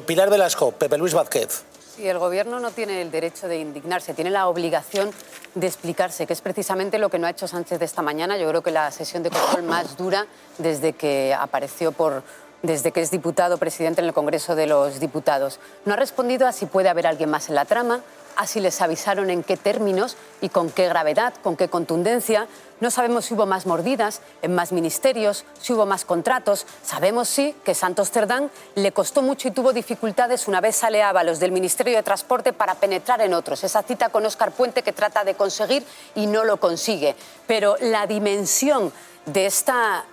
Pilar Velasco, Pepe Luis Vázquez. Sí, el Gobierno no tiene el derecho de indignarse, tiene la obligación de explicarse, que es precisamente lo que no ha hecho Sánchez esta mañana. Yo creo que la sesión de control más dura desde que desde que es diputado presidente en el Congreso de los Diputados. No ha respondido a si puede haber alguien más en la trama, a si les avisaron en qué términos y con qué gravedad, con qué contundencia. No sabemos si hubo más mordidas en más ministerios, si hubo más contratos. Sabemos sí que Santos Cerdán le costó mucho y tuvo dificultades una vez sale Ábalos del Ministerio de Transporte para penetrar en otros. Esa cita con Óscar Puente que trata de conseguir y no lo consigue. Pero la dimensión de esta,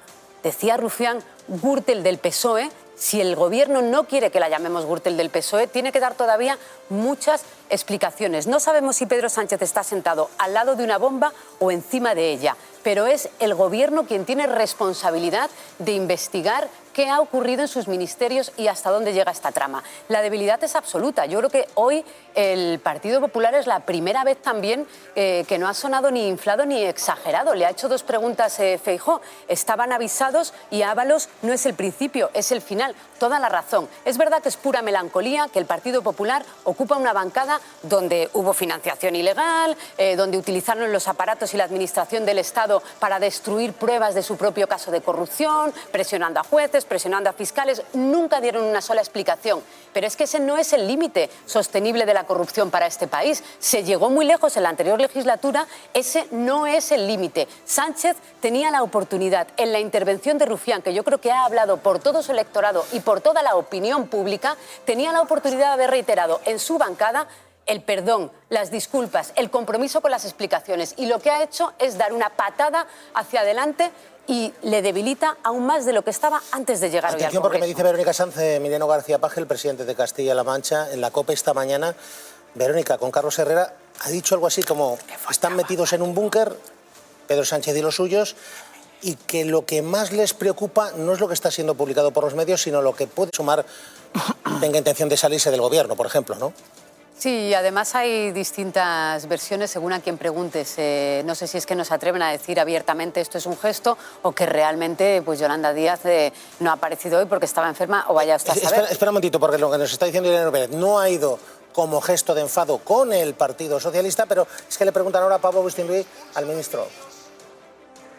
decía Rufián, Gürtel del PSOE, si el Gobierno no quiere que la llamemos Gürtel del PSOE, tiene que dar todavía muchas explicaciones. No sabemos si Pedro Sánchez está sentado al lado de una bomba o encima de ella, pero es el Gobierno quien tiene responsabilidad de investigar qué ha ocurrido en sus ministerios y hasta dónde llega esta trama. La debilidad es absoluta. Yo creo que hoy el Partido Popular es la primera vez también que no ha sonado ni inflado ni exagerado. Le ha hecho dos preguntas Feijóo. Estaban avisados y Ábalos no es el principio, es el final. Toda la razón. Es verdad que es pura melancolía que el Partido Popular ocupa una bancada donde hubo financiación ilegal, donde utilizaron los aparatos y la administración del Estado para destruir pruebas de su propio caso de corrupción, presionando a jueces, presionando a fiscales. Nunca dieron una sola explicación. Pero es que ese no es el límite sostenible de la corrupción para este país. Se llegó muy lejos en la anterior legislatura, ese no es el límite. Sánchez tenía la oportunidad en la intervención de Rufián, que yo creo que ha hablado por todo su electorado y por toda la opinión pública, tenía la oportunidad de haber reiterado en su bancada el perdón, las disculpas, el compromiso con las explicaciones. Y lo que ha hecho es dar una patada hacia adelante y le debilita aún más de lo que estaba antes de llegar hoy al Congreso. Atención, porque me dice Verónica Sanz, Emiliano García Paje, el presidente de Castilla-La Mancha, en la COPE esta mañana. Verónica, con Carlos Herrera, ha dicho algo así como: están metidos en un búnker, Pedro Sánchez y los suyos, y que lo que más les preocupa no es lo que está siendo publicado por los medios, sino lo que puede sumar, tenga intención de salirse del gobierno, por ejemplo, ¿no? Sí, además hay distintas versiones según a quien preguntes. No sé si es que no se atreven a decir abiertamente esto es un gesto o que realmente pues Yolanda Díaz no ha aparecido hoy porque estaba enferma o vaya usted a saber. Espera un momentito, porque lo que nos está diciendo Irene Pérez no ha ido como gesto de enfado con el Partido Socialista, pero es que le preguntan ahora a Pablo Agustín Luis, al ministro.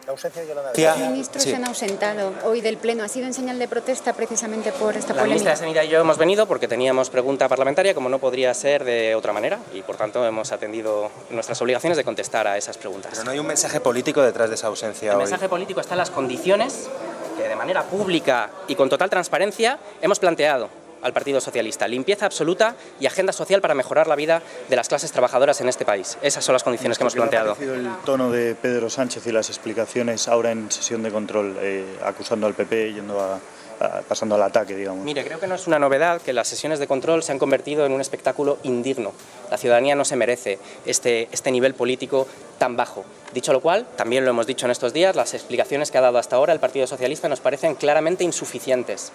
La ausencia de Yolanda Díaz. Los ministros se han ausentado hoy del Pleno. ¿Ha sido en señal de protesta precisamente por esta polémica? La ministra de Sanidad y yo hemos venido porque teníamos pregunta parlamentaria, como no podría ser de otra manera, y por tanto hemos atendido nuestras obligaciones de contestar a esas preguntas. Pero no hay un mensaje político detrás de esa ausencia hoy. El mensaje político está en las condiciones que de manera pública y con total transparencia hemos planteado al Partido Socialista: limpieza absoluta y agenda social para mejorar la vida de las clases trabajadoras en este país. Esas son las condiciones que hemos planteado. ¿Qué le ha parecido el tono de Pedro Sánchez y las explicaciones ahora en sesión de control, acusando al PP, pasando al ataque, digamos? Mire, creo que no es una novedad que las sesiones de control se han convertido en un espectáculo indigno. La ciudadanía no se merece este nivel político tan bajo. Dicho lo cual, también lo hemos dicho en estos días, las explicaciones que ha dado hasta ahora el Partido Socialista nos parecen claramente insuficientes,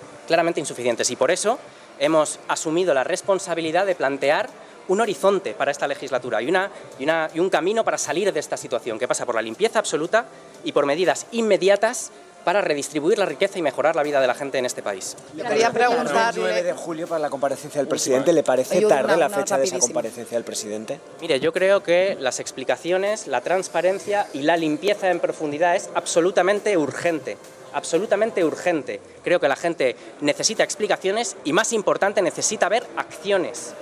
y por eso hemos asumido la responsabilidad de plantear un horizonte para esta legislatura y un camino para salir de esta situación, que pasa por la limpieza absoluta y por medidas inmediatas para redistribuir la riqueza y mejorar la vida de la gente en este país. Quería preguntarle... El 9 de julio para la comparecencia del presidente, ¿le parece tarde la fecha de esa comparecencia del presidente? Mire, yo creo que las explicaciones, la transparencia y la limpieza en profundidad es absolutamente urgente. Absolutamente urgente. Creo que la gente necesita explicaciones y, más importante, necesita ver acciones.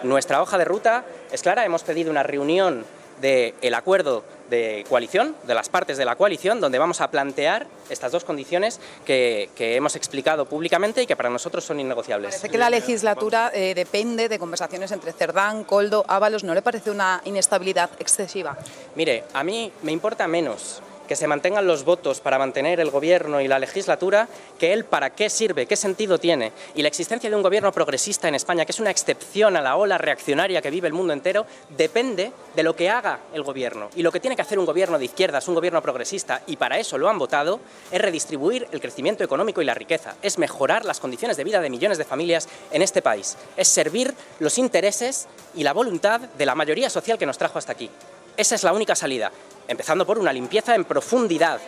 Nuestra hoja de ruta es clara. Hemos pedido una reunión del acuerdo de coalición, de las partes de la coalición, donde vamos a plantear estas dos condiciones que hemos explicado públicamente y que para nosotros son innegociables. Parece que la legislatura depende de conversaciones entre Cerdán, Koldo, Ábalos. ¿No le parece una inestabilidad excesiva? Mire, a mí me importa menos que se mantengan los votos para mantener el gobierno y la legislatura que el para qué sirve, qué sentido tiene. Y la existencia de un gobierno progresista en España, que es una excepción a la ola reaccionaria que vive el mundo entero, depende de lo que haga el gobierno. Y lo que tiene que hacer un gobierno de izquierdas, un gobierno progresista, y para eso lo han votado, es redistribuir el crecimiento económico y la riqueza, es mejorar las condiciones de vida de millones de familias en este país, es servir los intereses y la voluntad de la mayoría social que nos trajo hasta aquí. Esa es la única salida, empezando por una limpieza en profundidad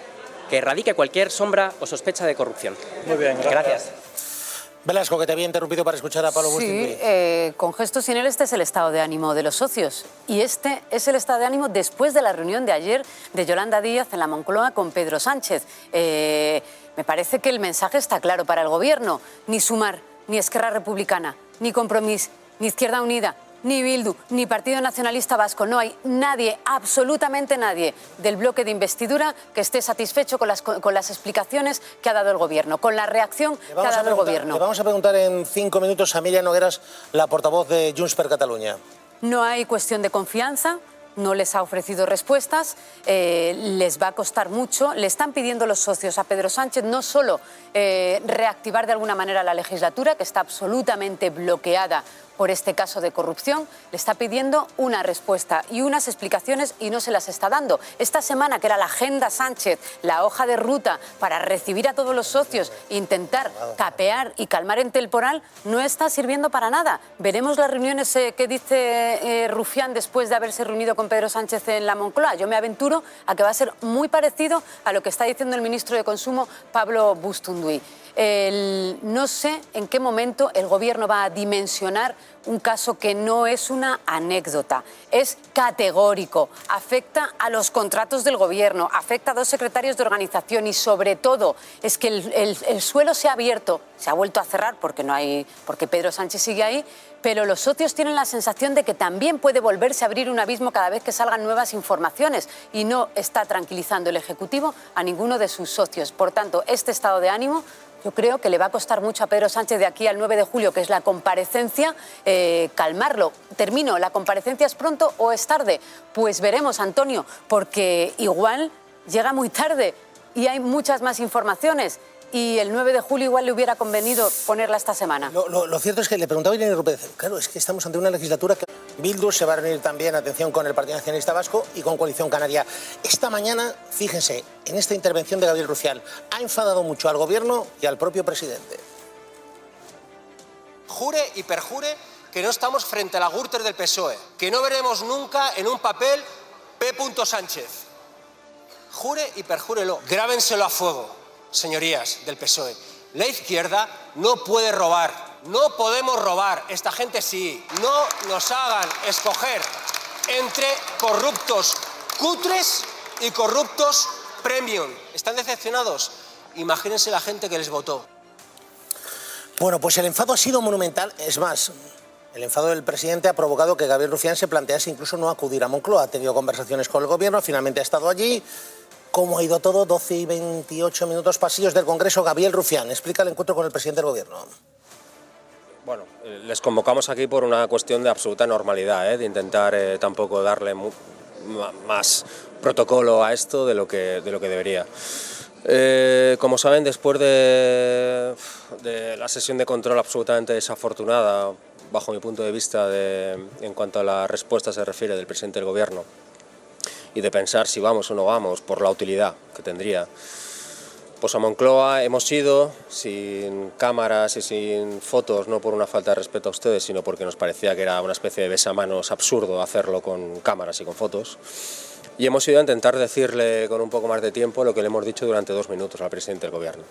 que erradique cualquier sombra o sospecha de corrupción. Muy bien, gracias. Velasco, que te había interrumpido para escuchar a Pablo Bustinduy. Sí, con gestos sin él este es el estado de ánimo de los socios. Y este es el estado de ánimo después de la reunión de ayer de Yolanda Díaz en la Moncloa con Pedro Sánchez. Me parece que el mensaje está claro para el Gobierno. Ni Sumar, ni Esquerra Republicana, ni Compromís, ni Izquierda Unida, ni Bildu, ni Partido Nacionalista Vasco. No hay nadie, absolutamente nadie, del bloque de investidura que esté satisfecho con las explicaciones que ha dado el Gobierno, con la reacción que ha dado el Gobierno. Le vamos a preguntar en 5 minutos a Míriam Nogueras, la portavoz de Junts per Catalunya. No hay cuestión de confianza. No les ha ofrecido respuestas, les va a costar mucho. Le están pidiendo los socios a Pedro Sánchez no solo reactivar de alguna manera la legislatura, que está absolutamente bloqueada por este caso de corrupción, le está pidiendo una respuesta y unas explicaciones y no se las está dando. Esta semana, que era la agenda Sánchez, la hoja de ruta para recibir a todos los socios, intentar capear y calmar en temporal, no está sirviendo para nada. Veremos las reuniones que dice Rufián después de haberse reunido con Pedro Sánchez en la Moncloa. Yo me aventuro a que va a ser muy parecido a lo que está diciendo el ministro de Consumo, Pablo Bustinduy. No sé en qué momento el Gobierno va a dimensionar un caso que no es una anécdota, es categórico, afecta a los contratos del Gobierno, afecta a 2 secretarios de organización y sobre todo es que el suelo se ha abierto, se ha vuelto a cerrar porque Pedro Sánchez sigue ahí, pero los socios tienen la sensación de que también puede volverse a abrir un abismo cada vez que salgan nuevas informaciones y no está tranquilizando el Ejecutivo a ninguno de sus socios. Por tanto, este estado de ánimo yo creo que le va a costar mucho a Pedro Sánchez de aquí al 9 de julio, que es la comparecencia, calmarlo. Termino, ¿la comparecencia es pronto o es tarde? Pues veremos, Antonio, porque igual llega muy tarde y hay muchas más informaciones. Y el 9 de julio igual le hubiera convenido ponerla esta semana. Lo cierto es que le preguntaba a Irene López, claro, es que estamos ante una legislatura que Bildu se va a reunir también, atención, con el Partido Nacionalista Vasco y con Coalición Canaria. Esta mañana, fíjense, en esta intervención de Gabriel Rufián, ha enfadado mucho al Gobierno y al propio presidente. Jure y perjure que no estamos frente a la Gürtel del PSOE, que no veremos nunca en un papel P. Sánchez. Jure y perjúrelo, grábenselo a fuego. Señorías del PSOE, la izquierda no puede robar, no podemos robar, esta gente sí, no nos hagan escoger entre corruptos cutres y corruptos premium. ¿Están decepcionados? Imagínense la gente que les votó. Bueno, pues el enfado ha sido monumental, es más, el enfado del presidente ha provocado que Gabriel Rufián se plantease incluso no acudir a Moncloa, ha tenido conversaciones con el Gobierno, finalmente ha estado allí. ¿Cómo ha ido todo? 12 y 28 minutos, pasillos del Congreso. Gabriel Rufián, explica el encuentro con el presidente del Gobierno. Bueno, les convocamos aquí por una cuestión de absoluta normalidad, de intentar tampoco darle más protocolo a esto de lo que debería. Como saben, después de la sesión de control absolutamente desafortunada, bajo mi punto de vista, en cuanto a la respuesta se refiere del presidente del Gobierno, y de pensar si vamos o no vamos por la utilidad que tendría, pues a Moncloa hemos ido sin cámaras y sin fotos, no por una falta de respeto a ustedes, sino porque nos parecía que era una especie de besamanos absurdo hacerlo con cámaras y con fotos, y hemos ido a intentar decirle con un poco más de tiempo lo que le hemos dicho durante 2 minutos al presidente del Gobierno.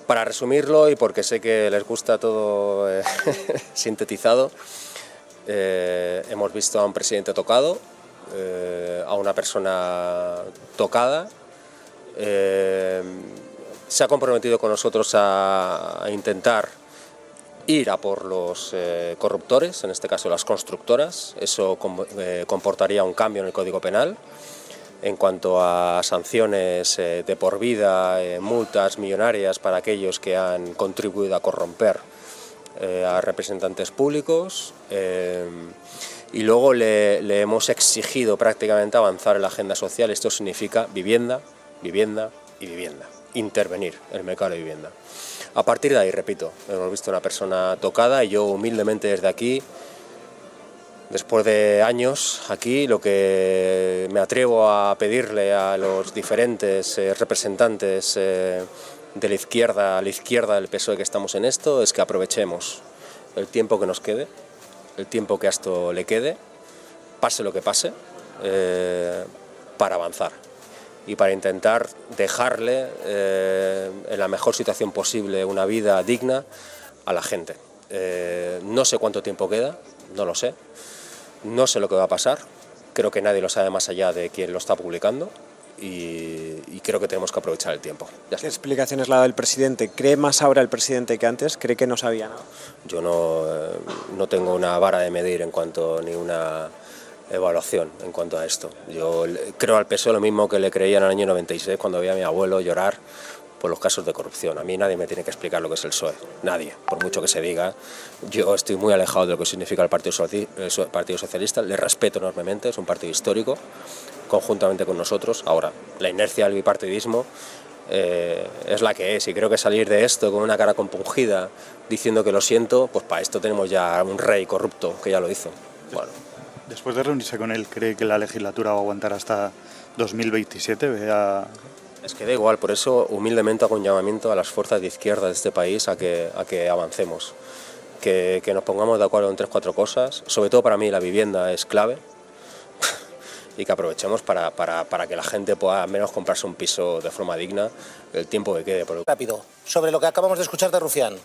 Para resumirlo, y porque sé que les gusta todo sintetizado, hemos visto a un presidente tocado, a una persona tocada, se ha comprometido con nosotros a intentar ir a por los corruptores, en este caso las constructoras. Eso comportaría un cambio en el Código Penal en cuanto a sanciones de por vida, multas millonarias para aquellos que han contribuido a corromper a representantes públicos. Y luego le hemos exigido prácticamente avanzar en la agenda social. Esto significa vivienda, vivienda y vivienda. Intervenir en el mercado de vivienda. A partir de ahí, repito, hemos visto una persona tocada y yo humildemente desde aquí, después de años aquí, lo que me atrevo a pedirle a los diferentes representantes de la izquierda del PSOE que estamos en esto es que aprovechemos el tiempo que nos quede, el tiempo que a esto le quede, pase lo que pase, para avanzar. y para intentar dejarle en la mejor situación posible una vida digna a la gente. No sé cuánto tiempo queda, no lo sé, no sé lo que va a pasar, creo que nadie lo sabe más allá de quien lo está publicando y creo que tenemos que aprovechar el tiempo. ¿Qué explicaciones le ha dado el presidente? ¿Cree más ahora el presidente que antes? ¿Cree que no sabía nada? Yo no tengo una vara de medir ni una evaluación en cuanto a esto. Yo creo al PSOE lo mismo que le creía en el año 96 cuando veía a mi abuelo llorar por los casos de corrupción. A mí nadie me tiene que explicar lo que es el PSOE, nadie, por mucho que se diga. Yo estoy muy alejado de lo que significa el Partido Socialista, le respeto enormemente, es un partido histórico, conjuntamente con nosotros. Ahora, la inercia del bipartidismo es la que es, y creo que salir de esto con una cara compungida diciendo que lo siento, pues para esto tenemos ya un rey corrupto que ya lo hizo. Bueno. Después de reunirse con él, ¿cree que la legislatura va a aguantar hasta 2027? Es que da igual, por eso humildemente hago un llamamiento a las fuerzas de izquierda de este país a que avancemos, que nos pongamos de acuerdo en 3 o 4 cosas. Sobre todo para mí la vivienda es clave y que aprovechemos para que la gente pueda al menos comprarse un piso de forma digna el tiempo que quede. Rápido, sobre lo que acabamos de escuchar de Rufián.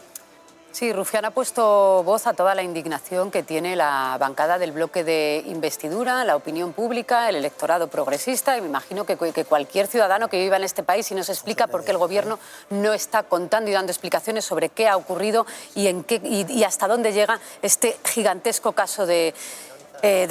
Sí, Rufián ha puesto voz a toda la indignación que tiene la bancada del bloque de investidura, la opinión pública, el electorado progresista, y me imagino que cualquier ciudadano que viva en este país y nos explica por qué el Gobierno no está contando y dando explicaciones sobre qué ha ocurrido y hasta dónde llega este gigantesco caso de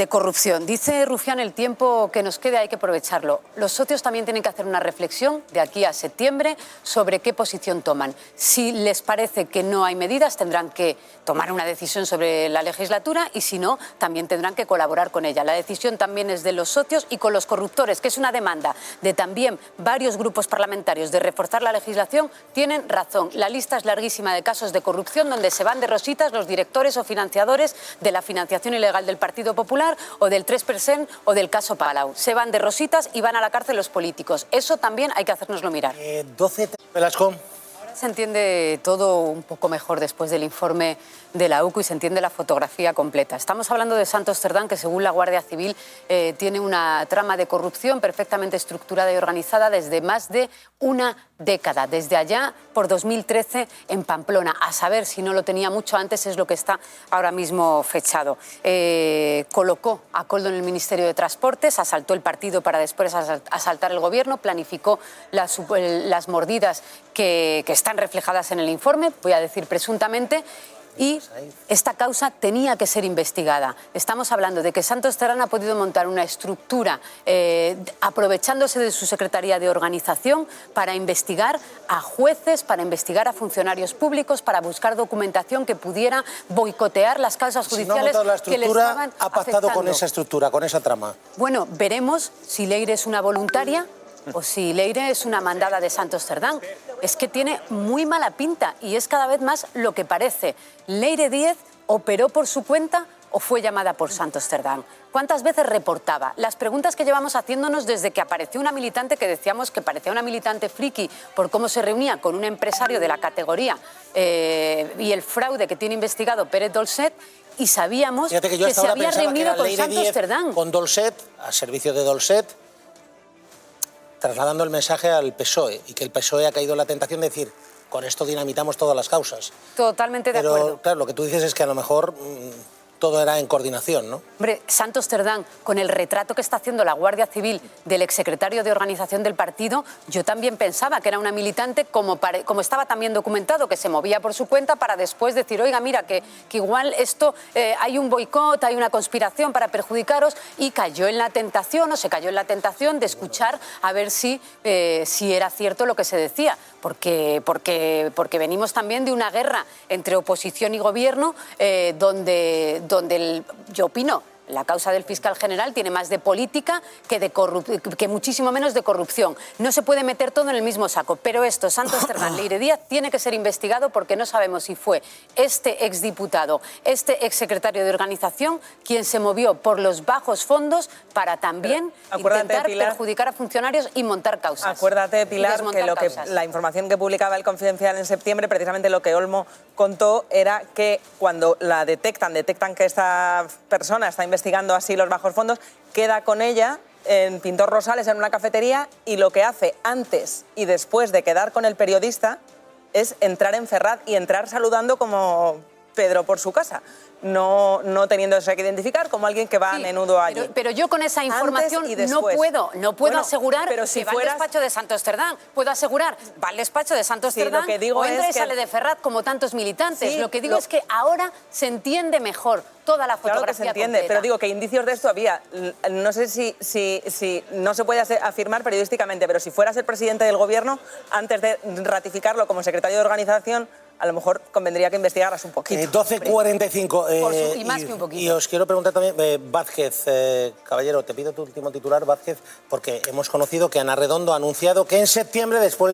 corrupción. Dice Rufián, el tiempo que nos quede hay que aprovecharlo. Los socios también tienen que hacer una reflexión de aquí a septiembre sobre qué posición toman. Si les parece que no hay medidas, tendrán que tomar una decisión sobre la legislatura, y si no, también tendrán que colaborar con ella. La decisión también es de los socios y con los corruptores, que es una demanda de también varios grupos parlamentarios de reforzar la legislación. Tienen razón. La lista es larguísima de casos de corrupción donde se van de rositas los directores o financiadores de la financiación ilegal del Partido Popular o del 3% o del caso Palau. Se van de rositas y van a la cárcel los políticos. Eso también hay que hacérnoslo mirar. 12, Velasco. Se entiende todo un poco mejor después del informe de la UCO y se entiende la fotografía completa. Estamos hablando de Santos Cerdán, que según la Guardia Civil tiene una trama de corrupción perfectamente estructurada y organizada desde más de una década, desde allá por 2013 en Pamplona. A saber si no lo tenía mucho antes, es lo que está ahora mismo fechado. Colocó a Koldo en el Ministerio de Transportes, asaltó el partido para después asaltar el gobierno, planificó las mordidas que están reflejadas en el informe, voy a decir presuntamente, y esta causa tenía que ser investigada. Estamos hablando de que Santos Cerdán ha podido montar una estructura aprovechándose de su Secretaría de Organización para investigar a jueces, para investigar a funcionarios públicos, para buscar documentación que pudiera boicotear las causas judiciales que le estaban ha pactado afectando. con esa estructura, con esa trama. Bueno, veremos si Leire es una voluntaria o si Leire es una mandada de Santos Cerdán. Es que tiene muy mala pinta y es cada vez más lo que parece. ¿Leire Díez operó por su cuenta o fue llamada por Santos Cerdán? ¿Cuántas veces reportaba? Las preguntas que llevamos haciéndonos desde que apareció una militante que decíamos que parecía una militante friki por cómo se reunía con un empresario de la categoría y el fraude que tiene investigado Pérez Dolcet, y sabíamos que se había reunido con Santos Cerdán. Con Dolcet, a servicio de Dolcet, trasladando el mensaje al PSOE, y que el PSOE ha caído en la tentación de decir, con esto dinamitamos todas las causas. Totalmente de acuerdo. Pero claro, lo que tú dices es que a lo mejor todo era en coordinación, ¿no? Hombre, Santos Cerdán, con el retrato que está haciendo la Guardia Civil del exsecretario de Organización del partido, yo también pensaba que era una militante, como estaba también documentado, que se movía por su cuenta para después decir, oiga, mira, que igual esto, hay un boicot, hay una conspiración para perjudicaros, y cayó en la tentación, o se cayó en la tentación de escuchar a ver si era cierto lo que se decía, porque venimos también de una guerra entre oposición y gobierno, donde yo opino, la causa del fiscal general tiene más de política que muchísimo menos de corrupción. No se puede meter todo en el mismo saco, pero esto, Santos Cerdán, Leire Díaz, tiene que ser investigado porque no sabemos si fue este exdiputado, este exsecretario de Organización, quien se movió por los bajos fondos para también intentar perjudicar a funcionarios y montar causas. Acuérdate, Pilar, que la información que publicaba El Confidencial en septiembre, precisamente lo que Olmo contó era que cuando la detectan que esta persona está investigando así los bajos fondos, queda con ella en Pintor Rosales en una cafetería y lo que hace antes y después de quedar con el periodista es entrar en Ferraz y entrar saludando como Pedro por su casa. No teniéndose que identificar como alguien que va a menudo allí. Pero yo con esa información no puedo Bueno, asegurar pero si que va al fueras- despacho de Santos Cerdán. Puedo asegurar, va al despacho de Santos Sí, lo Cerdán que digo o entra es y que- sale de Ferraz como tantos militantes. Sí, lo que digo es que ahora se entiende mejor toda la fotografía Claro que se entiende, completa. pero digo que indicios de esto había. No sé si no se puede afirmar periodísticamente, pero si fueras el presidente del gobierno, antes de ratificarlo como secretario de organización, a lo mejor convendría que investigaras un poquito. 12:45. Y más que un poquito. Y os quiero preguntar también, Vázquez, caballero, te pido tu último titular, Vázquez, porque hemos conocido que Ana Redondo ha anunciado que en septiembre, después